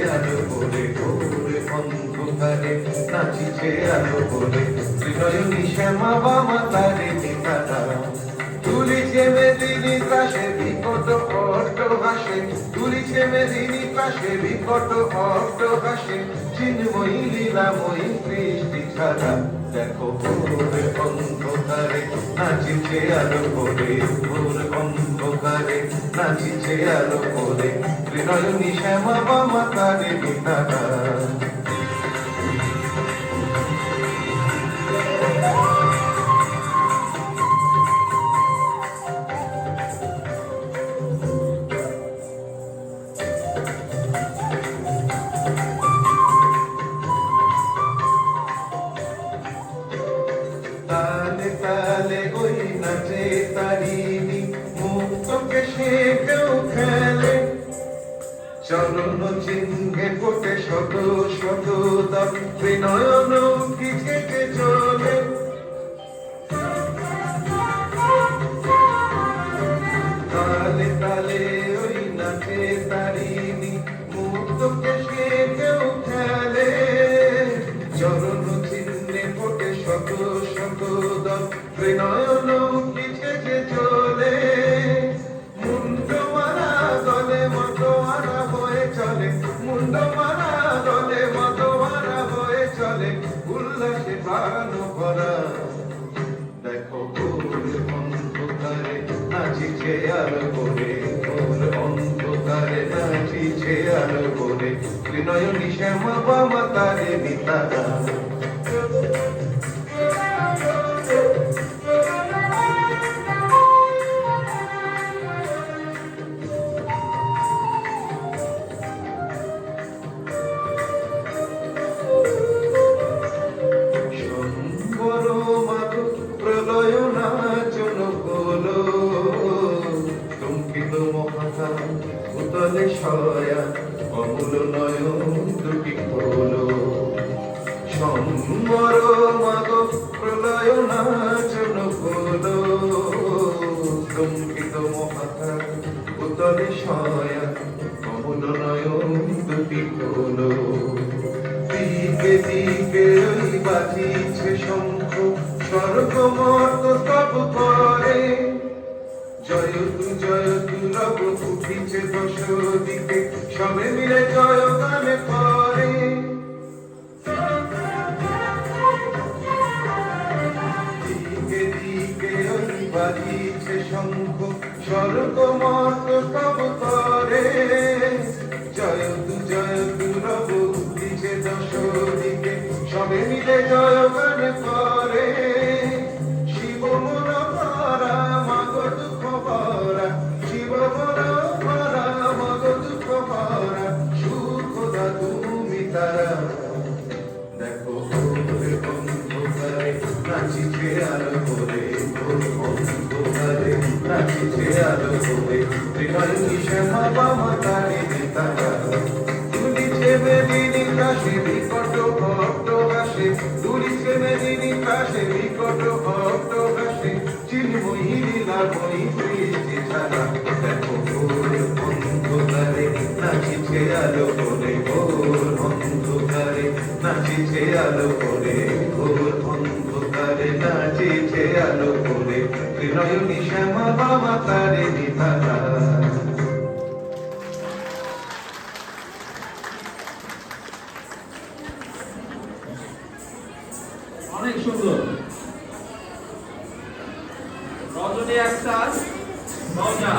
আলো করে ঘোরে অন্ধকারে নাচিছে আলো করে ত্রিনয়নী শ্যামা বামা তারে নিতারা তুলিছে মেদিনী ত্রাসে বিকট অট্ট হাসে তুলিছে মেদিনী ত্রাসে বিকট অট্ট হাসে চিন্ময়ী লীলাময়ী সৃষ্টি ছাড়া দেখো ঘোরে অন্ধকারে নাচিছে আলো করে ঘোর অন্ধকারে নাচিছে আলো করে ত্রিনয়নী শ্যামা বামা তারে নিতারা তালে তালে ওই নাচে তারিণী মুক্তকে সে কেউ খেলে চরণ চিহ্নে কোটে শত শত দাম ত্রিনয়ন খিচেকে চলে তালে তালে ওই নাচে তারিণী মুক্তকে সে কেউ খেলে চরণ চিহ্নে কোটে শত শত দাম ত্রিনয়ন খিচেকে চলে মুন্ড মারা গলে মতো আরা হয়ে চলে মুন্ড মারা গলে মতো আরা হয়ে চলে উল্লাসে ভালো করা দেখো ঘোর অন্ধকারে নাচিছে আলো করে ঘোর অন্ধকারে নাচিছে আলো করে ত্রিনয়নী শ্যামা বামা তারে নিতারা প্রলয় নাচন হলো চমকিত মহাকাল উতলে সয়া অমূল নয়ন দুটি হলো সম্বর মাগ প্রলয় নাচন হলো চমকিত মহাকাল উতলে সয়া অমূল নয়ন দুটি হলো দিকে দিকে ওই বাজিছে শঙ্খ স্বর্গ মর্ত স্তব করে জয়তু রব উঠিছে দশ দিকে সবে মিলে জয় গানে করে দিকে দিকে ওই বাজিছে শঙ্খ স্বর্গ মর্ত স্তব করে জয়তু রব উঠিছে দশ দিকে সবে মিলে জয় গানে করে শিব মন ভরা মাগ দুঃখ ভরা শিব মন ভরা মাগ দুঃখ ভরা সুখ দা তুমি তারা দেখো ঘোরে অন্ধকারে নাচিছে আলো করে ঘোর অন্ধকারে নাচিছে আলো করে ত্রিনয়নী শ্যামা বামা তারে নিতারা তুলিছে মেদিনী ত্রাসে বিকট অট্ট হাসে তুলিছে মেদিনী ত্রাসে বিকট অট্ট হাসে চিন্ময়ী লীলাময়ী সৃষ্টি ছাড়া দেখো ঘোর অন্ধকারে নাচিছে আলো করে ঘোর অন্ধকারে নাচিছে আলো করে ঘোর অন্ধকারে নাচিছে আলো করে ত্রিনয়নী শ্যামা বামা তারে নিতারা অনেক সুন্দর রজনী একটা মজা